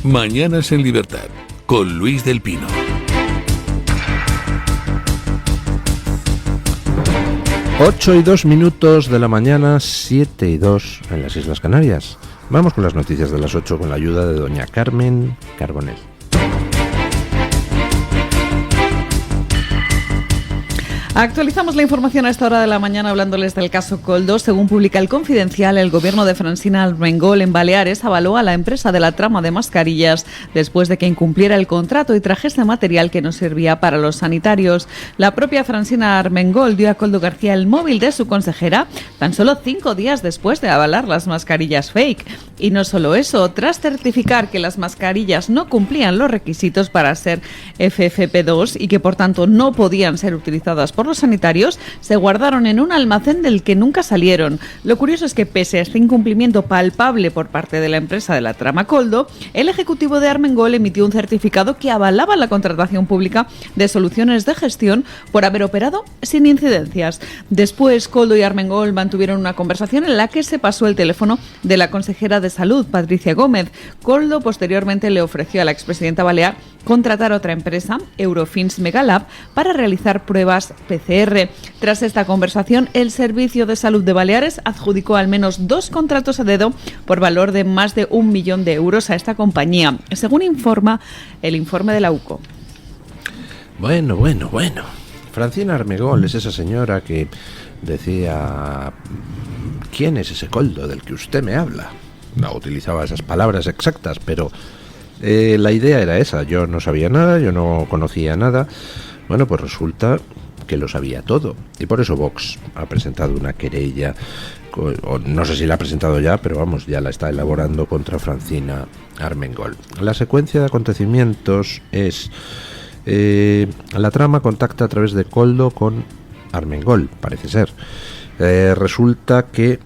Mañanas en Libertad, con Luis del Pino. 8:02 de la mañana, 7:02 en las Islas Canarias. Vamos con las noticias de las 8 con la ayuda de doña Carmen Carbonell. Actualizamos la información a esta hora de la mañana hablándoles del caso Koldo. Según publica El Confidencial, el gobierno de Francina Armengol en Baleares avaló a la empresa de la trama de mascarillas después de que incumpliera el contrato y trajese material que no servía para los sanitarios. La propia Francina Armengol dio a Koldo García el móvil de su consejera tan solo 5 días después de avalar las mascarillas fake. Y no solo eso, tras certificar que las mascarillas no cumplían los requisitos para ser FFP2 y que por tanto no podían ser utilizadas por los sanitarios, se guardaron en un almacén del que nunca salieron. Lo curioso es que pese a este incumplimiento palpable por parte de la empresa de la trama Koldo, el ejecutivo de Armengol emitió un certificado que avalaba la contratación pública de soluciones de gestión por haber operado sin incidencias. Después, Koldo y Armengol mantuvieron una conversación en la que se pasó el teléfono de la consejera de Salud, Patricia Gómez. Koldo posteriormente le ofreció a la expresidenta balear contratar otra empresa, Eurofins Megalab, para realizar pruebas PCR. Tras esta conversación, el Servicio de Salud de Baleares adjudicó al menos 2 contratos a dedo por valor de más de 1 millón de euros a esta compañía, según informa el informe de la UCO. Bueno. Francina Armengol es esa señora que decía: ¿quién es ese Koldo del que usted me habla? No utilizaba esas palabras exactas, pero la idea era esa. Yo no sabía nada, yo no conocía nada. Bueno, pues resulta que lo sabía todo. Y por eso Vox ha presentado una querella, o no sé si la ha presentado ya, pero vamos, ya la está elaborando contra Francina Armengol. La secuencia de acontecimientos es: la trama contacta a través de Koldo con Armengol, parece ser. Resulta que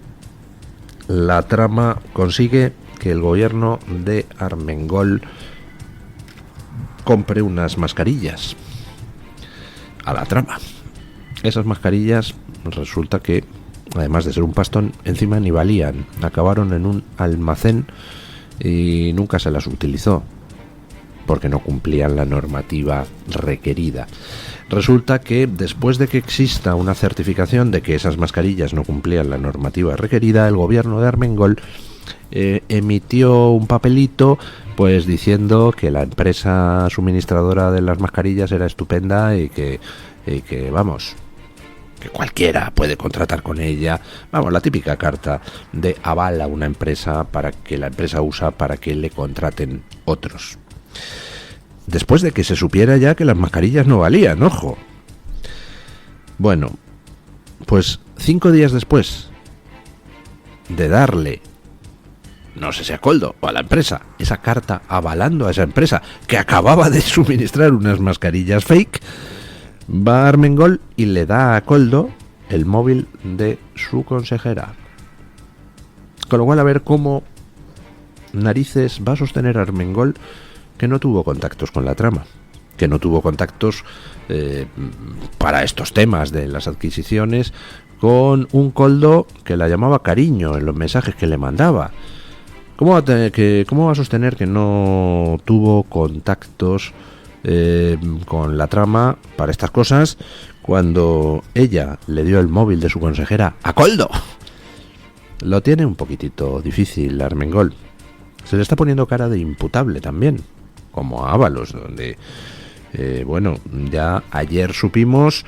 la trama consigue que el gobierno de Armengol compre unas mascarillas a la trama. Esas mascarillas resulta que, además de ser un pastón, encima ni valían. Acabaron en un almacén y nunca se las utilizó porque no cumplían la normativa requerida. Resulta que después de que exista una certificación de que esas mascarillas no cumplían la normativa requerida, el gobierno de Armengol emitió un papelito pues diciendo que la empresa suministradora de las mascarillas era estupenda y que vamos, que cualquiera puede contratar con ella. Vamos, la típica carta de aval a una empresa para que la empresa usa para que le contraten otros. Después de que se supiera ya que las mascarillas no valían, ojo. Bueno, pues 5 días después de darle, no sé si a Koldo o a la empresa, esa carta avalando a esa empresa que acababa de suministrar unas mascarillas fake, va Armengol y le da a Koldo el móvil de su consejera. Con lo cual, a ver cómo narices va a sostener Armengol que no tuvo contactos con la trama, que no tuvo contactos para estos temas de las adquisiciones con un Koldo que la llamaba cariño en los mensajes que le mandaba. ¿Cómo va a sostener que no tuvo contactos con la trama para estas cosas cuando ella le dio el móvil de su consejera a Koldo? Lo tiene un poquitito difícil Armengol. Se le está poniendo cara de imputable también, como a Ábalos, donde bueno, ya ayer supimos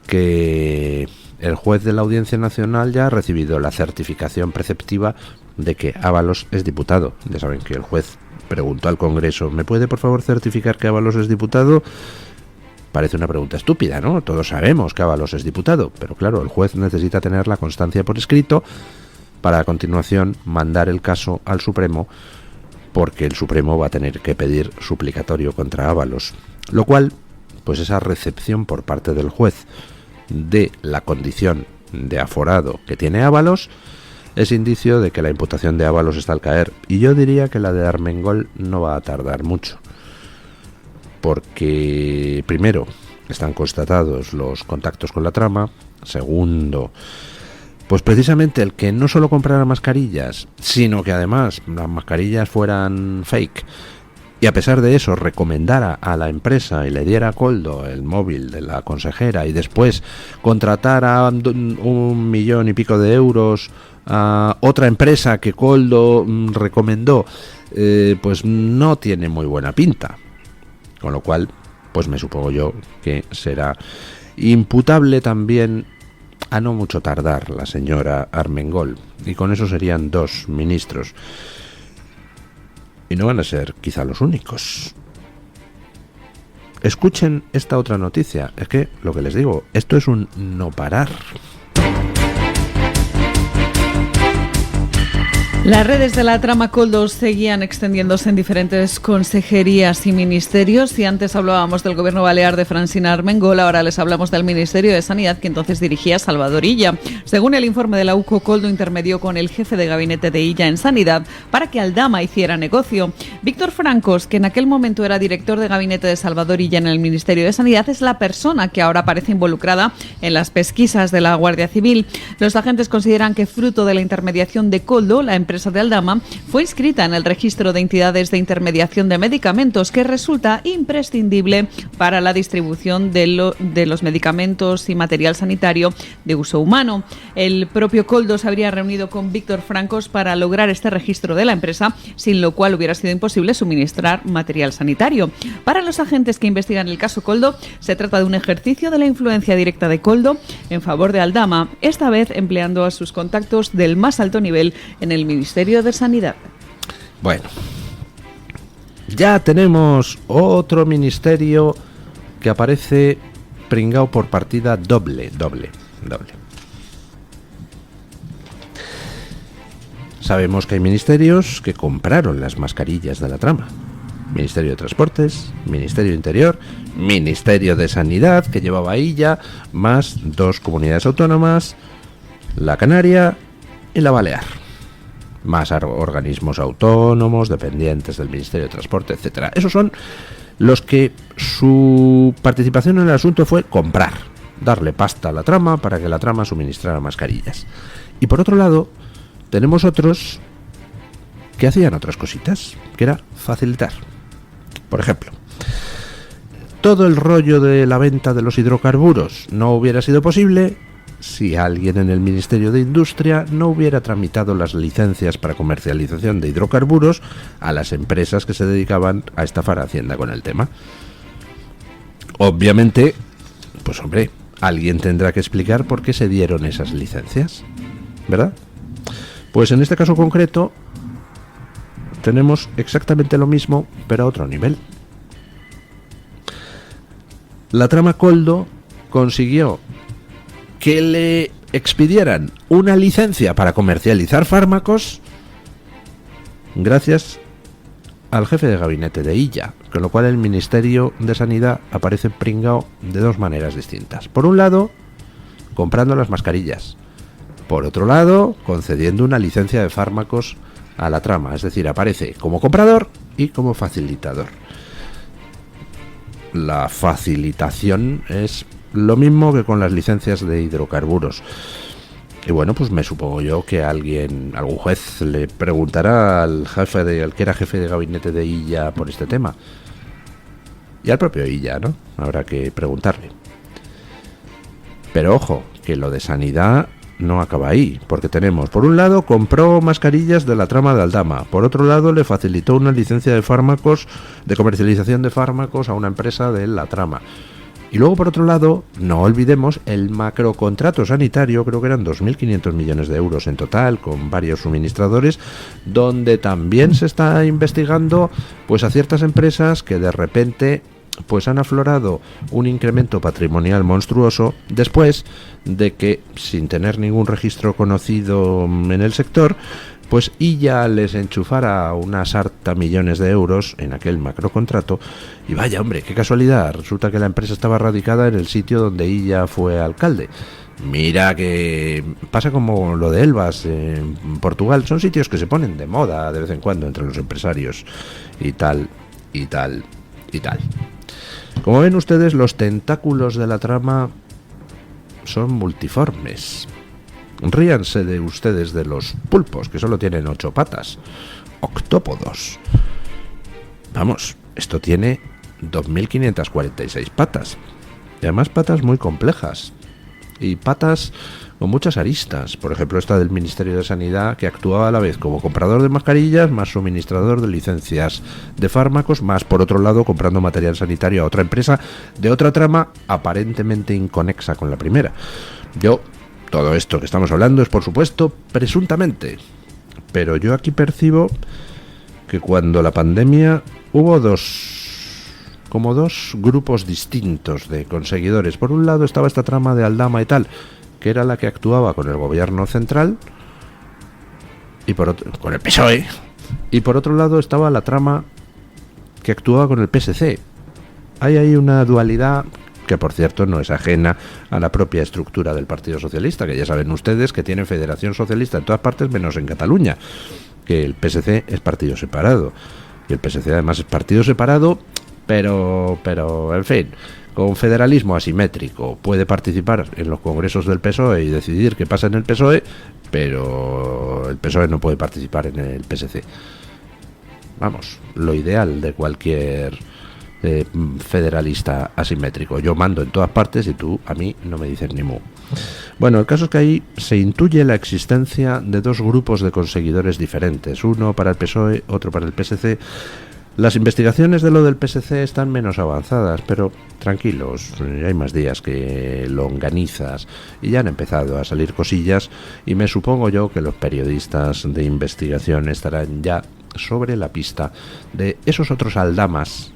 que el juez de la Audiencia Nacional ya ha recibido la certificación preceptiva de que Ábalos es diputado. Ya saben que el juez preguntó al Congreso: ¿me puede por favor certificar que Ábalos es diputado? Parece una pregunta estúpida, ¿no? Todos sabemos que Ábalos es diputado, pero claro, el juez necesita tener la constancia por escrito para a continuación mandar el caso al Supremo, porque el Supremo va a tener que pedir suplicatorio contra Ábalos, lo cual, pues esa recepción por parte del juez de la condición de aforado que tiene Ábalos es indicio de que la imputación de Ábalos está al caer, y yo diría que la de Armengol no va a tardar mucho, porque primero están constatados los contactos con la trama, segundo Pues precisamente el que no solo comprara mascarillas, sino que además las mascarillas fueran fake, y a pesar de eso recomendara a la empresa y le diera a Koldo el móvil de la consejera y después contratara 1,000,000 y pico de euros a otra empresa que Koldo recomendó, pues no tiene muy buena pinta. Con lo cual, pues me supongo yo que será imputable también a no mucho tardar la señora Armengol, y con eso serían 2 ministros. Y no van a ser quizá los únicos. Escuchen esta otra noticia. Es que, lo que les digo, esto es un no parar. Las redes de la trama Koldo seguían extendiéndose en diferentes consejerías y ministerios. Y antes hablábamos del gobierno balear de Francina Armengol, ahora les hablamos del Ministerio de Sanidad, que entonces dirigía Salvador Illa. Según el informe de la UCO, Koldo intermedió con el jefe de gabinete de Illa en Sanidad para que Aldama hiciera negocio. Víctor Francos, que en aquel momento era director de gabinete de Salvador Illa en el Ministerio de Sanidad, es la persona que ahora parece involucrada en las pesquisas de la Guardia Civil. Los agentes consideran que, fruto de la intermediación de Koldo, la empresa de Aldama fue inscrita en el registro de entidades de intermediación de medicamentos, que resulta imprescindible para la distribución de los medicamentos y material sanitario de uso humano. El propio Koldo se habría reunido con Víctor Francos para lograr este registro de la empresa, sin lo cual hubiera sido imposible suministrar material sanitario. Para los agentes que investigan el caso Koldo, se trata de un ejercicio de la influencia directa de Koldo en favor de Aldama, esta vez empleando a sus contactos del más alto nivel en el Ministerio de Sanidad. Bueno, ya tenemos otro ministerio que aparece pringao por partida doble. Sabemos que hay ministerios que compraron las mascarillas de la trama. Ministerio de Transportes, Ministerio de Interior, Ministerio de Sanidad, que llevaba Illa, más 2 comunidades autónomas, la Canaria y la Balear. Más organismos autónomos, dependientes del Ministerio de Transporte, etcétera. Esos son los que su participación en el asunto fue comprar, darle pasta a la trama para que la trama suministrara mascarillas. Y por otro lado, tenemos otros que hacían otras cositas, que era facilitar. Por ejemplo, todo el rollo de la venta de los hidrocarburos no hubiera sido posible si alguien en el Ministerio de Industria no hubiera tramitado las licencias para comercialización de hidrocarburos a las empresas que se dedicaban a estafar a Hacienda con el tema. Obviamente, pues hombre, alguien tendrá que explicar por qué se dieron esas licencias, ¿verdad? Pues en este caso concreto tenemos exactamente lo mismo, pero a otro nivel. La trama Koldo consiguió que le expidieran una licencia para comercializar fármacos gracias al jefe de gabinete de Illa, con lo cual el Ministerio de Sanidad aparece pringao de 2 maneras distintas. Por un lado, comprando las mascarillas. Por otro lado, concediendo una licencia de fármacos a la trama, es decir, aparece como comprador y como facilitador. La facilitación es lo mismo que con las licencias de hidrocarburos. Y bueno, pues me supongo yo que algún juez le preguntará al que era jefe de gabinete de Illa por este tema. Y al propio Illa, ¿no? Habrá que preguntarle. Pero ojo, que lo de sanidad no acaba ahí, porque tenemos, por un lado, compró mascarillas de la trama de Aldama, por otro lado, le facilitó una licencia de fármacos, de comercialización de fármacos a una empresa de la trama. Y luego, por otro lado, no olvidemos el macrocontrato sanitario, creo que eran 2.500 millones de euros en total, con varios suministradores, donde también se está investigando pues a ciertas empresas que de repente pues han aflorado un incremento patrimonial monstruoso después de que, sin tener ningún registro conocido en el sector, pues Illa les enchufara una sarta millones de euros en aquel macrocontrato. Y vaya, hombre, qué casualidad, resulta que la empresa estaba radicada en el sitio donde Illa fue alcalde. Mira que pasa como lo de Elvas en Portugal, son sitios que se ponen de moda de vez en cuando entre los empresarios y tal. Como ven ustedes, los tentáculos de la trama son multiformes. Ríanse de ustedes de los pulpos, que solo tienen 8 patas. Octópodos. Vamos, esto tiene 2.546 patas. Y además patas muy complejas. Y patas con muchas aristas. Por ejemplo, esta del Ministerio de Sanidad, que actuaba a la vez como comprador de mascarillas, más suministrador de licencias de fármacos, más por otro lado comprando material sanitario a otra empresa de otra trama aparentemente inconexa con la primera. Todo esto que estamos hablando es, por supuesto, presuntamente. Pero yo aquí percibo que cuando la pandemia hubo dos grupos distintos de conseguidores. Por un lado estaba esta trama de Aldama y tal, que era la que actuaba con el gobierno central y con el PSOE. Y por otro lado estaba la trama que actuaba con el PSC. Hay ahí una dualidad que, por cierto, no es ajena a la propia estructura del Partido Socialista, que ya saben ustedes que tiene Federación Socialista en todas partes menos en Cataluña, que el PSC es partido separado. Y el PSC además es partido separado, pero en fin, con federalismo asimétrico. Puede participar en los congresos del PSOE y decidir qué pasa en el PSOE, pero el PSOE no puede participar en el PSC. Vamos, lo ideal de cualquier federalista asimétrico. Yo mando en todas partes y tú a mí no me dices ni mu. Bueno, el caso es que ahí se intuye la existencia de dos grupos de conseguidores diferentes, uno para el PSOE, otro para el PSC. Las investigaciones de lo del PSC están menos avanzadas, pero tranquilos, ya hay más días que longanizas y ya han empezado a salir cosillas, y me supongo yo que los periodistas de investigación estarán ya sobre la pista de esos otros aldamas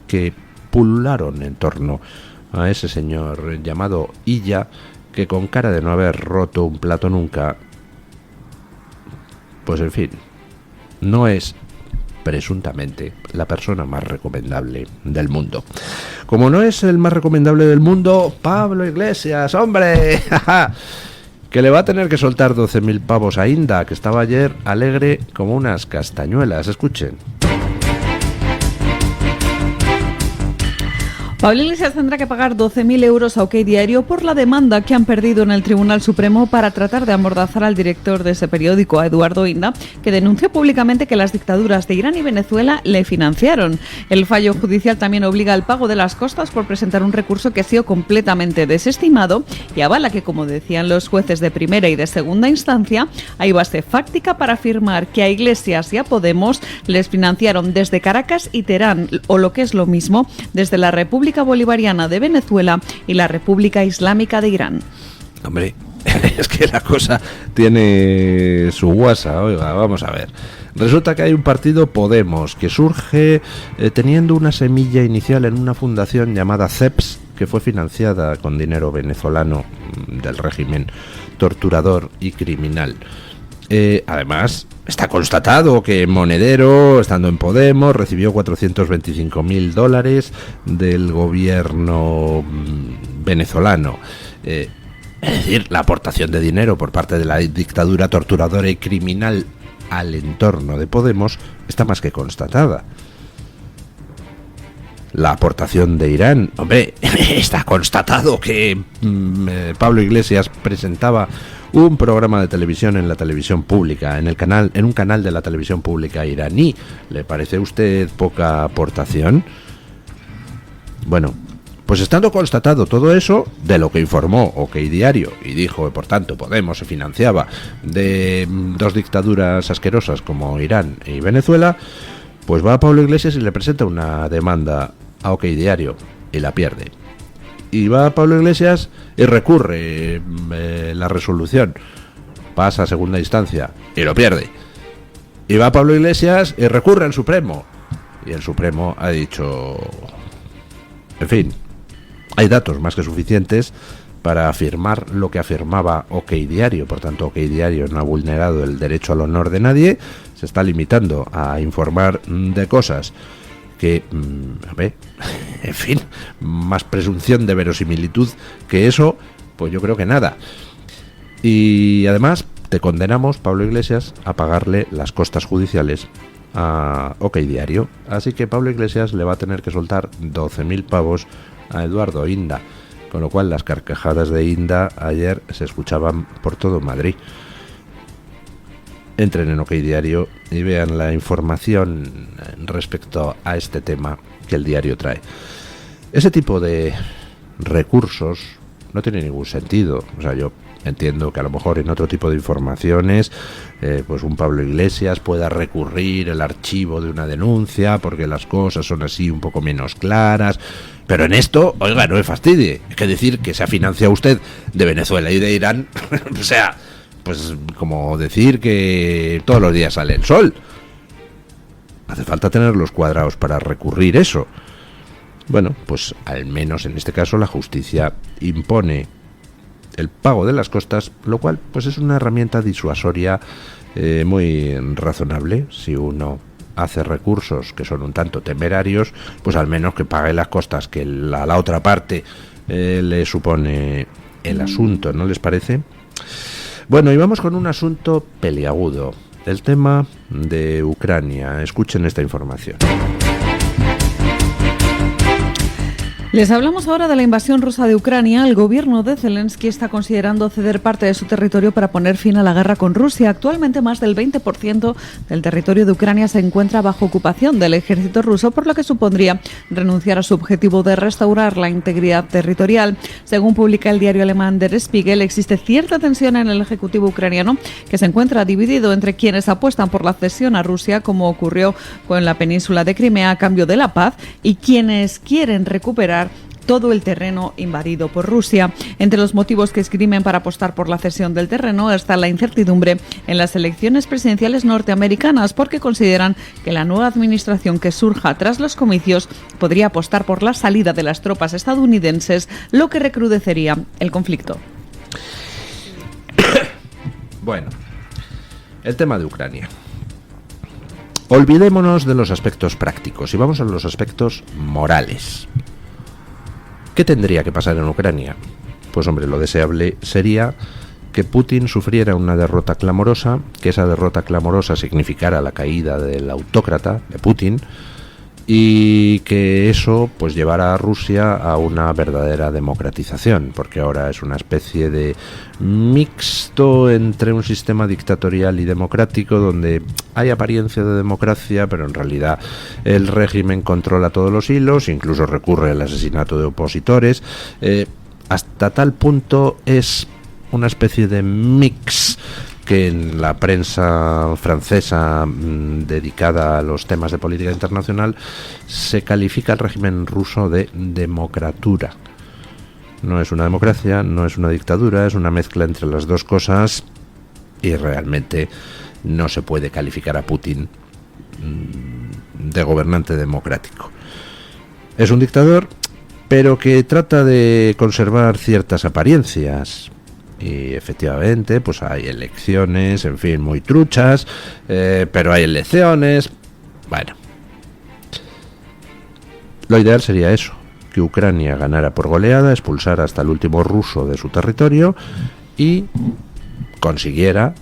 que pulularon en torno a ese señor llamado Illa, que con cara de no haber roto un plato nunca, pues en fin, no es presuntamente la persona más recomendable del mundo. Como no es el más recomendable del mundo, Pablo Iglesias, ¡hombre! Que le va a tener que soltar 12.000 pavos a Inda, que estaba ayer alegre como unas castañuelas. Escuchen. Pablo Iglesias tendrá que pagar 12.000 euros a OK Diario por la demanda que han perdido en el Tribunal Supremo para tratar de amordazar al director de ese periódico, a Eduardo Inda, que denunció públicamente que las dictaduras de Irán y Venezuela le financiaron. El fallo judicial también obliga al pago de las costas por presentar un recurso que ha sido completamente desestimado y avala que, como decían los jueces de primera y de segunda instancia, hay base fáctica para afirmar que a Iglesias y a Podemos les financiaron desde Caracas y Teherán, o lo que es lo mismo, desde la República Bolivariana de Venezuela y la República Islámica de Irán. Hombre, es que la cosa tiene su guasa. Oiga, vamos a ver. Resulta que hay un partido, Podemos, que surge teniendo una semilla inicial en una fundación llamada CEPS, que fue financiada con dinero venezolano del régimen torturador y criminal. Además, está constatado que Monedero, estando en Podemos, recibió $425.000 del gobierno venezolano. Es decir, la aportación de dinero por parte de la dictadura torturadora y criminal al entorno de Podemos está más que constatada. La aportación de Irán, hombre, está constatado que Pablo Iglesias presentaba un programa de televisión en la televisión pública, en un canal de la televisión pública iraní. ¿Le parece a usted poca aportación? Bueno, pues estando constatado todo eso, de lo que informó OK Diario, y dijo que por tanto Podemos se financiaba de dos dictaduras asquerosas como Irán y Venezuela, pues va a Pablo Iglesias y le presenta una demanda a OK Diario y la pierde. Y va a Pablo Iglesias y recurre la resolución, pasa a segunda instancia y lo pierde. Y va a Pablo Iglesias y recurre al Supremo, y el Supremo ha dicho, en fin, hay datos más que suficientes para afirmar lo que afirmaba OK Diario. Por tanto, OK Diario no ha vulnerado el derecho al honor de nadie, se está limitando a informar de cosas que, en fin, más presunción de verosimilitud que eso, pues yo creo que nada. Y además te condenamos, Pablo Iglesias, a pagarle las costas judiciales a OK Diario. Así que Pablo Iglesias le va a tener que soltar 12.000 pavos a Eduardo Inda. con lo cual las carcajadas de Inda ayer se escuchaban por todo Madrid. Entren en OK Diario y vean la información respecto a este tema que el diario trae. Ese tipo de recursos no tiene ningún sentido. O sea, yo entiendo que a lo mejor en otro tipo de informaciones pues un Pablo Iglesias pueda recurrir el archivo de una denuncia porque las cosas son así un poco menos claras, pero en esto, oiga, no me fastidie. Es que decir que se ha financiado usted de Venezuela y de Irán, o sea, pues como decir que todos los días sale el sol. Hace falta tener los cuadrados para recurrir eso. Bueno, pues al menos en este caso la justicia impone el pago de las costas, lo cual pues es una herramienta disuasoria muy razonable. Si uno hace recursos que son un tanto temerarios, pues al menos que pague las costas que la otra parte le supone el asunto, ¿no les parece? Bueno, y vamos con un asunto peliagudo, el tema de Ucrania. Escuchen esta información. Les hablamos ahora de la invasión rusa de Ucrania. El gobierno de Zelensky está considerando ceder parte de su territorio para poner fin a la guerra con Rusia. Actualmente más del 20% del territorio de Ucrania se encuentra bajo ocupación del ejército ruso, por lo que supondría renunciar a su objetivo de restaurar la integridad territorial. Según publica el diario alemán Der Spiegel, existe cierta tensión en el ejecutivo ucraniano, que se encuentra dividido entre quienes apuestan por la cesión a Rusia, como ocurrió con la península de Crimea a cambio de la paz, y quienes quieren recuperar todo el terreno invadido por Rusia. Entre los motivos que esgrimen para apostar por la cesión del terreno está la incertidumbre en las elecciones presidenciales norteamericanas, porque consideran que la nueva administración que surja tras los comicios podría apostar por la salida de las tropas estadounidenses, lo que recrudecería el conflicto. Bueno, el tema de Ucrania. Olvidémonos de los aspectos prácticos y vamos a los aspectos morales. ¿Qué tendría que pasar en Ucrania? Pues hombre, lo deseable sería que Putin sufriera una derrota clamorosa, que esa derrota clamorosa significara la caída del autócrata, de Putin, y que eso pues llevara a Rusia a una verdadera democratización, porque ahora es una especie de mixto entre un sistema dictatorial y democrático, donde hay apariencia de democracia, pero en realidad el régimen controla todos los hilos, incluso recurre al asesinato de opositores, hasta tal punto es una especie de mix que en la prensa francesa dedicada a los temas de política internacional se califica el régimen ruso de democratura. No es una democracia, no es una dictadura, es una mezcla entre las dos cosas y realmente no se puede calificar a Putin de gobernante democrático. Es un dictador, pero que trata de conservar ciertas apariencias. Y efectivamente, pues hay elecciones, en fin, muy truchas, pero hay elecciones. Bueno, lo ideal sería eso, que Ucrania ganara por goleada, expulsara hasta el último ruso de su territorio y consiguiera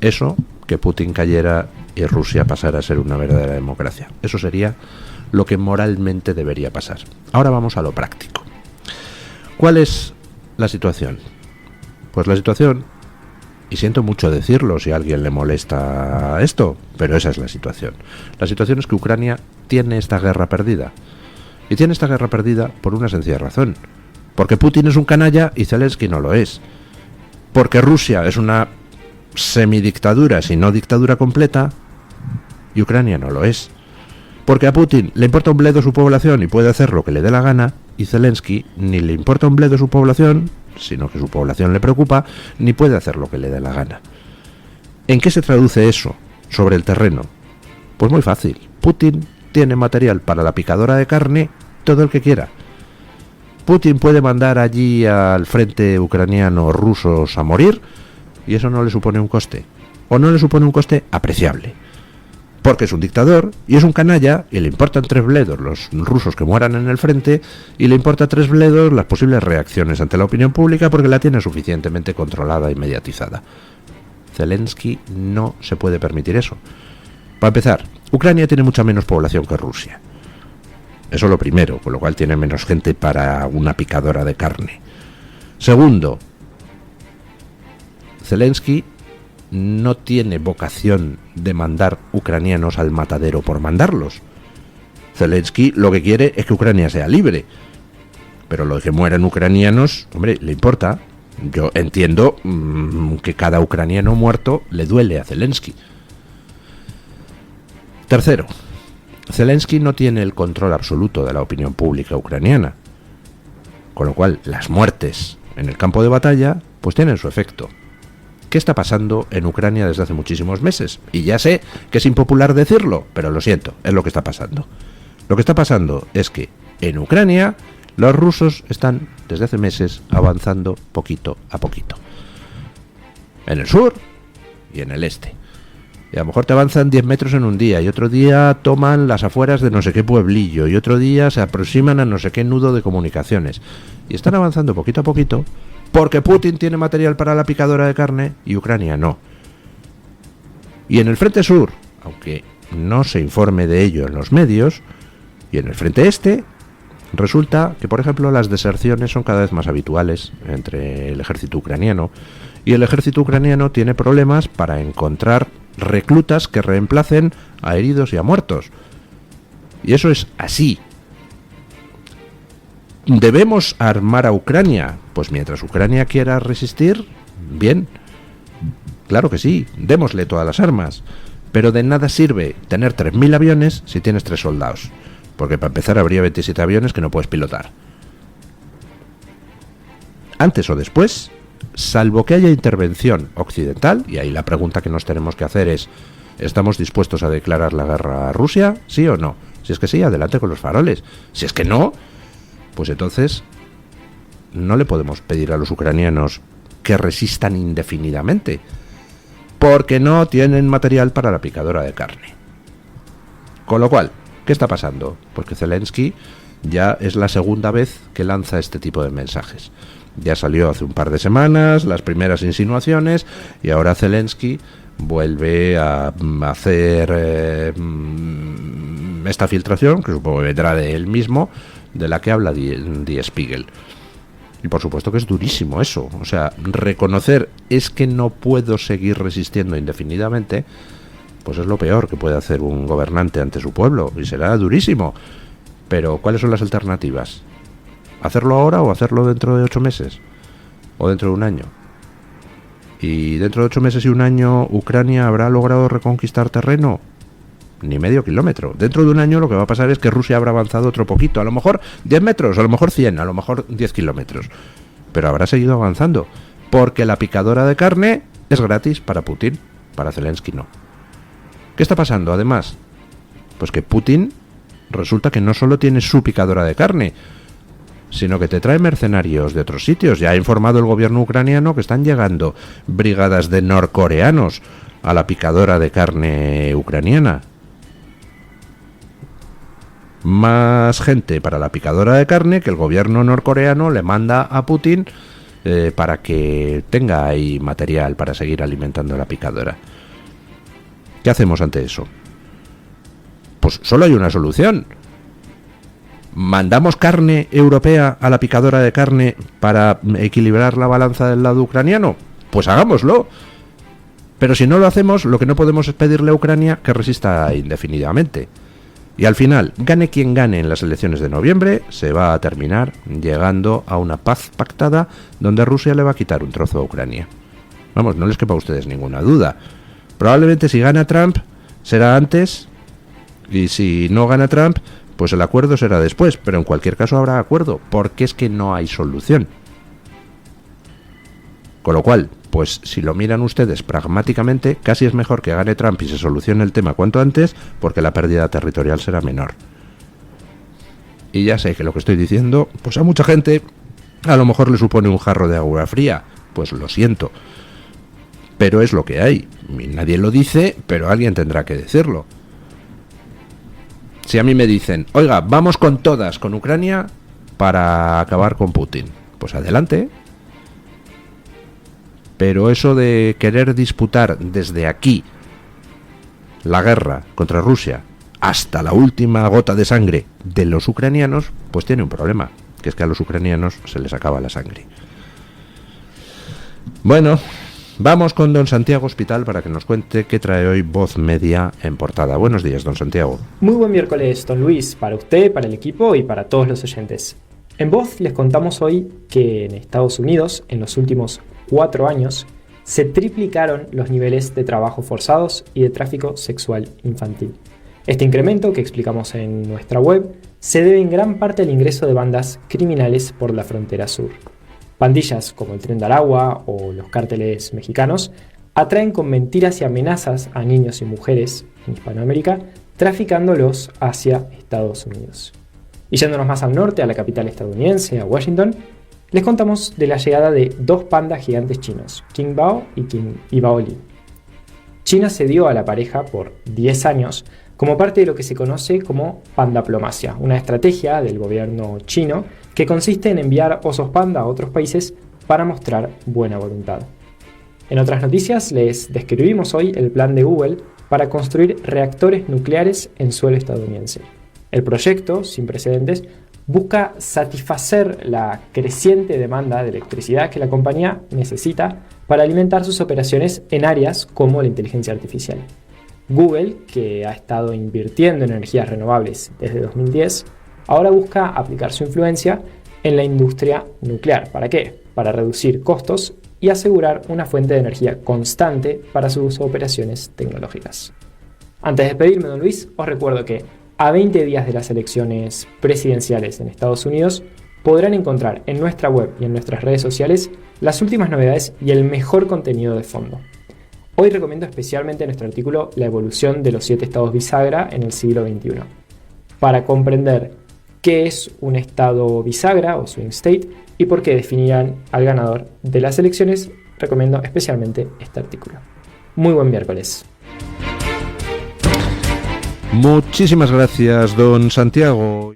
eso, que Putin cayera y Rusia pasara a ser una verdadera democracia. Eso sería lo que moralmente debería pasar. Ahora vamos a lo práctico. ¿Cuál es la situación? Pues la situación, y siento mucho decirlo si a alguien le molesta esto, pero esa es la situación. La situación es que Ucrania tiene esta guerra perdida. Y tiene esta guerra perdida por una sencilla razón. Porque Putin es un canalla y Zelensky no lo es. Porque Rusia es una semidictadura, si no dictadura completa, y Ucrania no lo es. Porque a Putin le importa un bledo su población y puede hacer lo que le dé la gana, y Zelensky ni le importa un bledo su población, sino que su población le preocupa, ni puede hacer lo que le dé la gana. ¿En qué se traduce eso sobre el terreno? Pues muy fácil. Putin tiene material para la picadora de carne todo el que quiera. Putin puede mandar allí al frente ucraniano rusos a morir y eso no le supone un coste. O no le supone un coste apreciable. Porque es un dictador y es un canalla y le importan 3 bledos los rusos que mueran en el frente y le importa 3 bledos las posibles reacciones ante la opinión pública porque la tiene suficientemente controlada y mediatizada. Zelensky no se puede permitir eso. Para empezar, Ucrania tiene mucha menos población que Rusia. Eso lo primero, con lo cual tiene menos gente para una picadora de carne. Segundo, Zelensky no tiene vocación de mandar ucranianos al matadero por mandarlos. Zelensky lo que quiere es que Ucrania sea libre. Pero lo de que mueran ucranianos, hombre, le importa. Yo entiendo que cada ucraniano muerto le duele a Zelensky. Tercero, Zelensky no tiene el control absoluto de la opinión pública ucraniana. Con lo cual, las muertes en el campo de batalla, pues tienen su efecto. ¿Qué está pasando en Ucrania desde hace muchísimos meses? Y ya sé que es impopular decirlo, pero lo siento, es lo que está pasando. Lo que está pasando es que en Ucrania los rusos están desde hace meses avanzando poquito a poquito. En el sur y en el este. Y a lo mejor te avanzan 10 metros en un día, y otro día toman las afueras de no sé qué pueblillo, y otro día se aproximan a no sé qué nudo de comunicaciones. Y están avanzando poquito a poquito, porque Putin tiene material para la picadora de carne y Ucrania no. Y en el frente sur, aunque no se informe de ello en los medios, y en el frente este, resulta que, por ejemplo, las deserciones son cada vez más habituales entre el ejército ucraniano, y el ejército ucraniano tiene problemas para encontrar reclutas que reemplacen a heridos y a muertos. Y eso es así. ¿Debemos armar a Ucrania? Pues mientras Ucrania quiera resistir, bien. Claro que sí, démosle todas las armas. Pero de nada sirve tener 3.000 aviones si tienes 3 soldados. Porque para empezar habría 27 aviones que no puedes pilotar. Antes o después, salvo que haya intervención occidental, y ahí la pregunta que nos tenemos que hacer es: ¿estamos dispuestos a declarar la guerra a Rusia? ¿Sí o no? Si es que sí, adelante con los faroles. Si es que no, pues entonces no le podemos pedir a los ucranianos que resistan indefinidamente, porque no tienen material para la picadora de carne. Con lo cual, ¿qué está pasando? Porque Zelensky ya es la segunda vez que lanza este tipo de mensajes. Ya salió hace un par de semanas las primeras insinuaciones, y ahora Zelensky vuelve a hacer esta filtración, que supongo que vendrá de él mismo, de la que habla Die Spiegel. Y por supuesto que es durísimo eso. O sea, reconocer es que no puedo seguir resistiendo indefinidamente, pues es lo peor que puede hacer un gobernante ante su pueblo, y será durísimo. Pero ¿cuáles son las alternativas? ¿Hacerlo ahora o hacerlo dentro de 8 meses? ¿O dentro de un año? ¿Y dentro de 8 meses y un año Ucrania habrá logrado reconquistar terreno? Ni medio kilómetro. Dentro de un año lo que va a pasar es que Rusia habrá avanzado otro poquito. A lo mejor 10 metros, a lo mejor 100, a lo mejor 10 kilómetros. Pero habrá seguido avanzando. Porque la picadora de carne es gratis para Putin, para Zelensky no. ¿Qué está pasando además? Pues que Putin resulta que no solo tiene su picadora de carne, sino que te trae mercenarios de otros sitios. Ya ha informado el gobierno ucraniano que están llegando brigadas de norcoreanos a la picadora de carne ucraniana. Más gente para la picadora de carne que el gobierno norcoreano le manda a Putin para que tenga ahí material para seguir alimentando la picadora. ¿Qué hacemos ante eso? Pues solo hay una solución. ¿Mandamos carne europea a la picadora de carne para equilibrar la balanza del lado ucraniano? Pues hagámoslo. Pero si no lo hacemos, lo que no podemos es pedirle a Ucrania que resista indefinidamente. Y al final, gane quien gane en las elecciones de noviembre, se va a terminar llegando a una paz pactada donde Rusia le va a quitar un trozo a Ucrania. Vamos, no les quepa a ustedes ninguna duda. Probablemente si gana Trump será antes, y si no gana Trump, pues el acuerdo será después, pero en cualquier caso habrá acuerdo, porque es que no hay solución. Con lo cual, pues si lo miran ustedes pragmáticamente, casi es mejor que gane Trump y se solucione el tema cuanto antes, porque la pérdida territorial será menor. Y ya sé que lo que estoy diciendo, pues a mucha gente a lo mejor le supone un jarro de agua fría, pues lo siento. Pero es lo que hay, y nadie lo dice, pero alguien tendrá que decirlo. Si a mí me dicen, oiga, vamos con todas, con Ucrania, para acabar con Putin, pues adelante. Pero eso de querer disputar desde aquí la guerra contra Rusia hasta la última gota de sangre de los ucranianos, pues tiene un problema, que es que a los ucranianos se les acaba la sangre. Bueno, vamos con don Santiago Hospital para que nos cuente qué trae hoy Voz Media en portada. Buenos días, don Santiago. Muy buen miércoles, don Luis, para usted, para el equipo y para todos los oyentes. En Voz les contamos hoy que en Estados Unidos, en los últimos 4 años, se triplicaron los niveles de trabajo forzados y de tráfico sexual infantil. Este incremento, que explicamos en nuestra web, se debe en gran parte al ingreso de bandas criminales por la frontera sur. Pandillas como el Tren de Aragua o los cárteles mexicanos atraen con mentiras y amenazas a niños y mujeres en Hispanoamérica, traficándolos hacia Estados Unidos. Y yéndonos más al norte, a la capital estadounidense, a Washington, les contamos de la llegada de 2 pandas gigantes chinos, King Bao y King Baoli. China cedió a la pareja por 10 años como parte de lo que se conoce como pandaplomacia, una estrategia del gobierno chino que consiste en enviar osos panda a otros países para mostrar buena voluntad. En otras noticias les describimos hoy el plan de Google para construir reactores nucleares en suelo estadounidense. El proyecto, sin precedentes, busca satisfacer la creciente demanda de electricidad que la compañía necesita para alimentar sus operaciones en áreas como la inteligencia artificial. Google, que ha estado invirtiendo en energías renovables desde 2010, ahora busca aplicar su influencia en la industria nuclear. ¿Para qué? Para reducir costos y asegurar una fuente de energía constante para sus operaciones tecnológicas. Antes de despedirme, don Luis, os recuerdo que a 20 días de las elecciones presidenciales en Estados Unidos, podrán encontrar en nuestra web y en nuestras redes sociales las últimas novedades y el mejor contenido de fondo. Hoy recomiendo especialmente nuestro artículo La evolución de los 7 estados bisagra en el siglo XXI. Para comprender qué es un estado bisagra o swing state y por qué definirán al ganador de las elecciones, recomiendo especialmente este artículo. Muy buen miércoles. Muchísimas gracias, don Santiago.